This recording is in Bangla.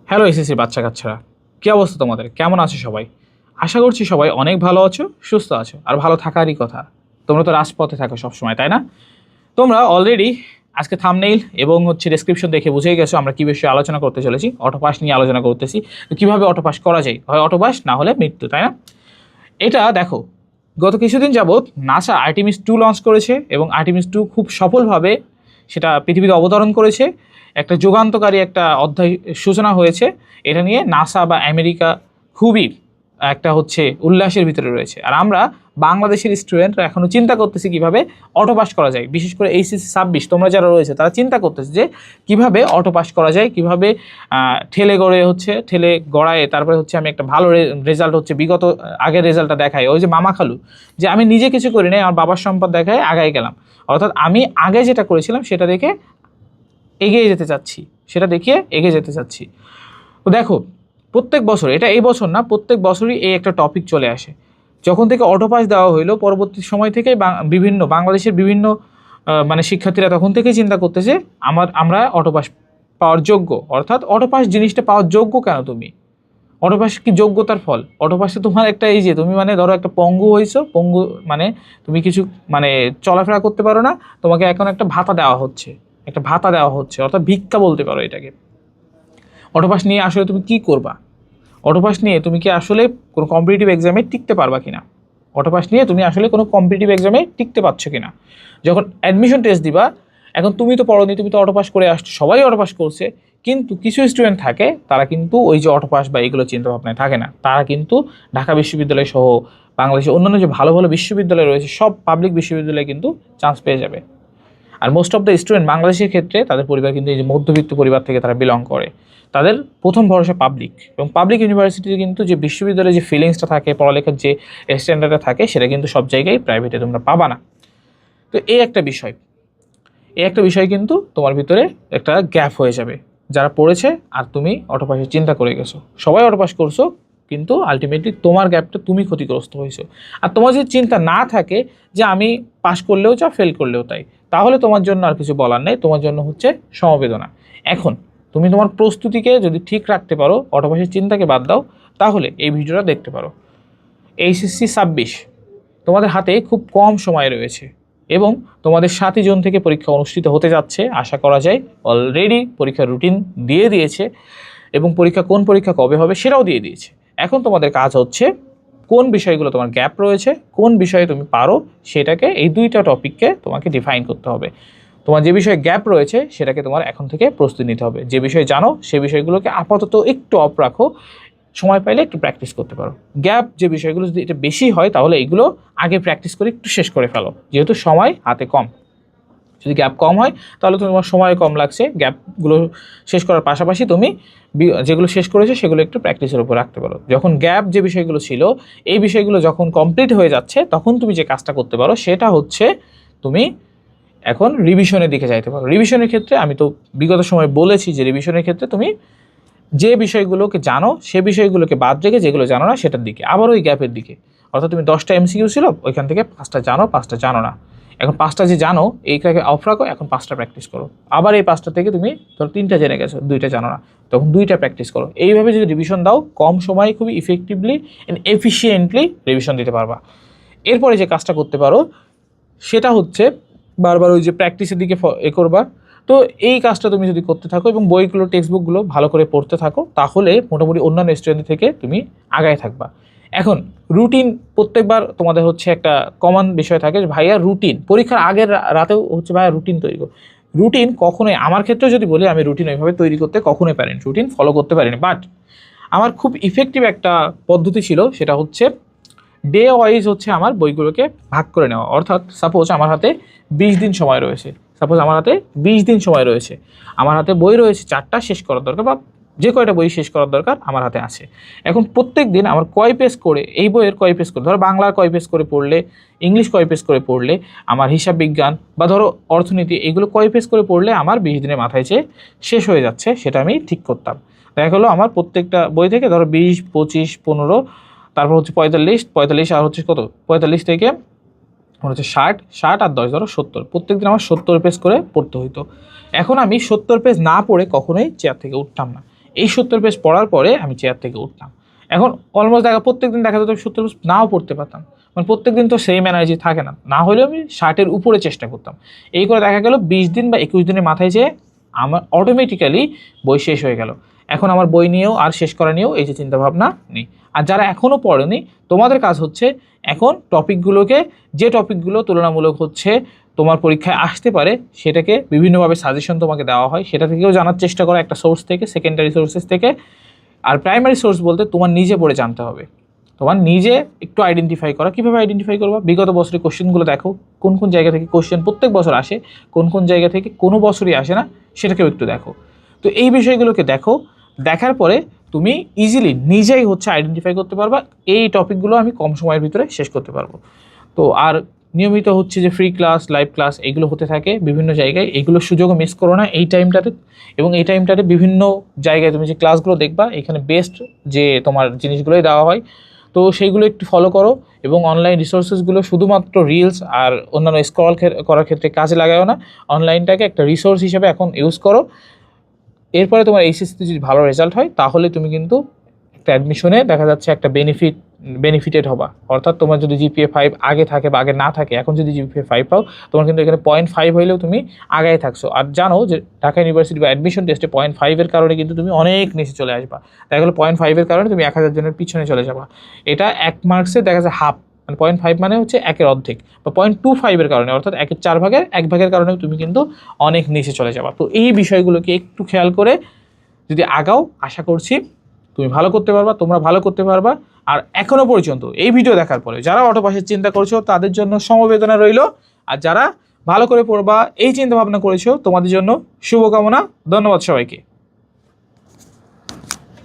হ্যালো এসএসসি বাচ্চা কাচ্চারা, কী অবস্থা তোমাদের? কেমন আছো সবাই? আশা করছি সবাই অনেক ভালো আছো, সুস্থ আছো, আর ভালো থাকারই কথা। তোমরা তো রাজপথে থাকো সবসময়, তাই না? তোমরা অলরেডি আজকে থাম্বনেইল এবং ডেসক্রিপশন দেখে বুঝেই গেছো আমরা কী বিষয়ে আলোচনা করতে চলেছি। অটোপাস নিয়ে আলোচনা করতেছি। তো কীভাবে অটোপাস করা যায়, হয় অটোপাস না হলে মৃত্যু, তাই না? এটা দেখো, গত কিছুদিন যাবৎ নাসা আর্টেমিস 2 লঞ্চ করেছে এবং আর্টেমিস 2 খুব সফলভাবে সেটা পৃথিবীতে অবতরণ করেছে। একটা যুগান্তকারী একটা অধ্যায় সূচনা হয়েছে। এটা নিয়ে নাসা বা আমেরিকা খুবই একটা উল্লাসের ভিতরে রয়েছে। আর আমরা বাংলাদেশের স্টুডেন্টরা এখনও চিন্তা করতেছি কীভাবে অটোপাস করা যায়। বিশেষ করে এইচএসসি 26 তোমরা যারা রয়েছে তারা চিন্তা করতেছে যে কীভাবে অটোপাস করা যায়, কীভাবে ঠেলে গড়ায় তারপরে আমি একটা ভালো রেজাল্ট বিগত আগের রেজাল্টটা দেখাই। ওই যে মামা খালু, যে আমি নিজে কিছু করি নাই, আমার বাবার সম্পদ দেখায় আগায় গেলাম। অর্থাৎ আমি আগে যেটা করেছিলাম সেটা দেখে এগিয়ে যেতে চাচ্ছি, সেটা দেখিয়ে এগিয়ে যেতে চাচ্ছি। তো দেখো, প্রত্যেক বছর, এটা এই বছর না, প্রত্যেক বছরই এই একটা টপিক চলে আসে। যখন থেকে অটোপাস দেওয়া হইলো, পরবর্তী সময় থেকেই বাংলাদেশের বিভিন্ন শিক্ষার্থীরা তখন থেকেই চিন্তা করতেছে আমরা অটোপাস পাওয়ার যোগ্য। অর্থাৎ অটোপাস জিনিসটা পাওয়ার যোগ্য কেন তুমি? অটোপাস কি যোগ্যতার ফল? অটোপাসে তোমার একটা এই যে তুমি ধরো একটা পঙ্গু হয়েছো, পঙ্গু তুমি কিছু চলাফেরা করতে পারো না, তোমাকে এখন একটা ভাতা দেওয়া হচ্ছে, অর্থাৎ ভিক্ষা বলতে পারো এটাকে। অটোপাস নিয়ে আসলে তুমি কি করবা? অটোপাস নিয়ে তুমি কি আসলে কোনো কম্পিটিটিভ এক্সামে টিকতে পারবা কিনা? অটোপাস নিয়ে তুমি আসলে কোনো কম্পিটিটিভ এক্সামে টিকতে পারছো কিনা? যখন অ্যাডমিশন টেস্ট দিবা, এখন তুমি তো পড়োনি, তুমি তো অটোপাস করে আসছো, সবাই অটোপাস করছে, কিন্তু কিছু স্টুডেন্ট থাকে তারা কিন্তু ওই যে অটোপাস বা এইগুলো চিন্তাভাবনায় থাকে না। তারা কিন্তু ঢাকা বিশ্ববিদ্যালয় সহ বাংলাদেশের অন্যান্য যে ভালো ভালো বিশ্ববিদ্যালয় রয়েছে, সব পাবলিক বিশ্ববিদ্যালয়ে কিন্তু চান্স পেয়ে যাবে। আর মোস্ট অফ দ্য স্টুডেন্ট বাংলাদেশের ক্ষেত্রে তাদের পরিবার কিন্তু এই যে মধ্যবিত্ত পরিবার থেকে তারা বিলং করে। তাদের প্রথম ভরসা পাবলিক, এবং পাবলিক ইউনিভার্সিটিতে কিন্তু যে বিশ্ববিদ্যালয়ে যে ফিলিংসটা থাকে, পড়ালেখার যে স্ট্যান্ডার্ডটা থাকে, সেটা কিন্তু সব জায়গায় প্রাইভেটে তোমরা পাবা না। তো এই একটা বিষয় কিন্তু তোমার ভিতরে একটা গ্যাপ হয়ে যাবে। যারা পড়েছে আর তুমি অটোপাসের চিন্তা করে গেছো, সবাই অটোপাস করছো, কিন্তু আলটিমেটলি তোমার গ্যাপটা তুমি ক্ষতিগ্রস্ত হয়েছো। আর তোমার যদি চিন্তা না থাকে যে আমি পাস করলেও যা, ফেল করলেও তাই, তাহলে তোমার জন্য আর কিছু বলার নেই, তোমার জন্য সমবেদনা। এখন তুমি তোমার প্রস্তুতিকে যদি ঠিক রাখতে পারো, অটোপাসের চিন্তাকে বাদ দাও, তাহলে এই ভিডিওটা দেখতে পারো। এইচএসসি 26 তোমাদের হাতে খুব কম সময় রয়েছে এবং তোমাদের 7 জুন থেকে পরীক্ষা অনুষ্ঠিত হতে যাচ্ছে। আশা করা যায় অলরেডি পরীক্ষার রুটিন দিয়ে দিয়েছে এবং কোন পরীক্ষা কবে হবে সেটাও দিয়ে দিয়েছে। এখন তোমাদের কাজ হচ্ছে কোন বিষয়গুলো তোমার গ্যাপ রয়েছে, কোন বিষয়ে তুমি পারো, সেটাকে এই দুইটা টপিককে তোমাকে ডিফাইন করতে হবে। তোমার যে বিষয়ে গ্যাপ রয়েছে সেটাকে তোমার এখন থেকে প্রস্তুতি নিতে হবে। যে বিষয় জানো সেই বিষয়গুলোকে আপাতত একটু অফ রাখো, সময় পাইলে একটু প্র্যাকটিস করতে পারো। গ্যাপ যে বিষয়গুলো যদি এটা বেশি হয়, তাহলে এইগুলো আগে প্র্যাকটিস করে একটু শেষ করে ফেলো, যেহেতু সময় হাতে কম। যদি গ্যাপ কম হয় তাহলে তোমার সময় কম লাগছে, গ্যাপগুলো শেষ করার পাশাপাশি তুমি যেগুলো শেষ করেছো সেগুলো একটু প্র্যাকটিসের উপর রাখতে পারো। যখন গ্যাপ যে বিষয়গুলো ছিল, এই বিষয়গুলো যখন কমপ্লিট হয়ে যাচ্ছে, তখন তুমি যে কাজটা করতে পারো সেটা তুমি এখন রিভিশনের দিকে যাইতে পারো। রিভিশনের ক্ষেত্রে আমি তো বিগত সময় বলেছি যে রিভিশনের ক্ষেত্রে তুমি যে বিষয়গুলোকে জানো সে বিষয়গুলোকে বাদ রেখে যেগুলো জানো না সেটার দিকে, আবার ওই গ্যাপের দিকে। অর্থাৎ তুমি 10টা MCQ ছিল, ওইখান থেকে 5টা জানো, 5টা জানো না। এখন 5টা যে জানো এইটাকে অফ রাখো, এখন 5টা প্র্যাকটিস করো। আবার এই 5টা থেকে তুমি ধরো 3টা জেনে গেছো, 2টা জানো না, তখন 2টা প্র্যাকটিস করো। এইভাবে যদি রিভিশন দাও, কম সময়ে খুবই ইফেক্টিভলি অ্যান্ড এফিসিয়েন্টলি রিভিশন দিতে পারবা। এরপরে যে কাজটা করতে পারো সেটা বারবার ওই যে প্র্যাকটিসের দিকে করবা। তো এই কাজটা তুমি যদি করতে থাকো এবং বইগুলো, টেক্সট বুকগুলো ভালো করে পড়তে থাকো, তাহলে মোটামুটি অন্যান্য স্টুডেন্ট থেকে তুমি আগায় থাকবা। এখন রুটিন, প্রত্যেকবার তোমাদের একটা কমন বিষয় থাকে যে ভাইয়া রুটিন, পরীক্ষার আগের রাতেও ভাইয়া রুটিন তৈরি করো। রুটিন কখনোই, আমার ক্ষেত্রে যদি বলি, আমি রুটিন ওইভাবে তৈরি করতে কখনোই পারিনি, রুটিন ফলো করতে পারিনি। বাট আমার খুব ইফেক্টিভ একটা পদ্ধতি ছিল, সেটা ডে ওয়াইজ আমার বইগুলোকে ভাগ করে নেওয়া। অর্থাৎ সাপোজ আমার হাতে 20 দিন সময় রয়েছে, আমার হাতে বই রয়েছে 4টা শেষ করার দরকার, বা যে কয়টা বই শেষ করার দরকার আমার হাতে আছে। এখন প্রত্যেক দিন আমার কয় পেজ করে, এই বইয়ের কয় পেজ করে, ধরো বাংলার কয় পেজ করে পড়লে, ইংলিশ কয় পেজ করে পড়লে, আমার হিসাব বিজ্ঞান বা ধরো অর্থনীতি, এগুলো কয় পেজ করে পড়লে আমার 20 দিনের মাথায় শেষ হয়ে যাচ্ছে, সেটা আমি ঠিক করতাম। দেখা গেলো আমার প্রত্যেকটা বই থেকে ধরো 20, 25, 15, তারপর 45 আর কত, 45 থেকে 60 আর 10 ধরো 70, প্রত্যেকদিন আমার 70 পেজ করে পড়তে হইতো। এখন আমি 70 পেজ না পড়ে কখনোই চেয়ার থেকে উঠতাম না। এই 70 পেজ পড়ার পরে আমি চেয়ার থেকে উঠলাম। এখন অলমোস্ট প্রত্যেকদিন দেখা যেত 70 পেজ নাও পড়তে পারতাম, মানে প্রত্যেকদিন তো সেম এনার্জি থাকে না, না হলেও আমি 60-এর উপরে চেষ্টা করতাম। এই করে দেখা গেল 20 দিন বা 21 দিনের মাথায় যেয়ে আমার অটোমেটিক্যালি বই শেষ হয়ে গেল। এখন আমার বই নিয়েও আর শেষ করা নিয়েও এই যে চিন্তাভাবনা নেই। আর যারা এখনও পড়েনি, তোমাদের কাজ হচ্ছে এখন টপিকগুলোকে, যে টপিকগুলো তুলনামূলক হচ্ছে তোমার পরীক্ষায় আসতে পারে, সেটাকে বিভিন্নভাবে সাজেশন তোমাকে দেওয়া হয়, সেটা থেকেও জানার চেষ্টা করো, একটা সোর্স থেকে, সেকেন্ডারি সোর্সেস থেকে। আর প্রাইমারি সোর্স বলতে তোমার নিজে পড়ে জানতে হবে, তোমার নিজে একটু আইডেন্টিফাই করা। কীভাবে আইডেন্টিফাই করবা? বিগত বছরের কোশ্চেনগুলো দেখো, কোন কোন জায়গা থেকে কোশ্চেন প্রত্যেক বছর আসে, কোন কোন জায়গা থেকে কোনো বছরই আসে না, সেটাকেও একটু দেখো। তো এই বিষয়গুলোকে দেখো, দেখার পরে তুমি ইজিলি নিজেই হচ্ছে আইডেন্টিফাই করতে পারবা এই টপিকগুলো আমি কম সময়ের ভিতরে শেষ করতে পারবো। তো আর নিয়মিত হচ্ছে যে ফ্রি ক্লাস, লাইভ ক্লাস এগুলো হতে থাকে বিভিন্ন জায়গায়, এইগুলোর সুযোগও মিস করো না এই টাইমটাতে। এবং এই টাইমটাতে বিভিন্ন জায়গায় তুমি যে ক্লাসগুলো দেখবা, এখানে বেস্ট যে তোমার জিনিসগুলোই দেওয়া হয়, তো সেইগুলো একটু ফলো করো। এবং অনলাইন রিসোর্সেসগুলো শুধুমাত্র রিলস আর অন্যান্য স্ক্রল করার ক্ষেত্রে কাজে লাগাও না, অনলাইনটাকে একটা রিসোর্স হিসেবে এখন ইউজ করো। এরপরে তোমার এইচএসসিতে যদি ভালো রেজাল্ট হয়, তাহলে তুমি কিন্তু একটা অ্যাডমিশনে দেখা যাচ্ছে একটা বেনিফিটেড হবা। অর্থাৎ তোমার যদি জিপিএ 5 আগে থাকে বা আগে না থাকে, এখন যদি জিপিএ 5 পাও, তোমার কিন্তু এখানে 0.5 হইলেও তুমি আগায় থাকছো। আর জানো যে ঢাকা ইউনিভার্সিটি বা অ্যাডমিশন টেস্টে 0.5-এর কারণে কিন্তু তুমি অনেক নিচে চলে আসবা। দেখা গেলো 0.5-এর কারণে তুমি 1000 জনের পিছনে চলে যাবা। এটা 1 মার্কসে দেখা যায় হাফ, মানে 0.5 মানে হচ্ছে 1-এর অর্ধেক, বা 0.25-এর কারণে অর্থাৎ 1/4 ভাগের 1 ভাগের কারণেও তুমি কিন্তু অনেক নিচে চলে যাবা। তো এই বিষয়গুলোকে একটু খেয়াল করে যদি আগাও, আশা করছি তুমি ভালো করতে পারবা, তোমরা ভালো করতে পারবা। আর এখনও পর্যন্ত এই ভিডিও দেখার পরে যারা অটো পাসের চিন্তা করছো, তাদের জন্য সমবেদনা রইল। আর যারা ভালো করে পড়বা এই চিন্তা ভাবনা করেছো, তোমাদের জন্য শুভকামনা। ধন্যবাদ সবাইকে।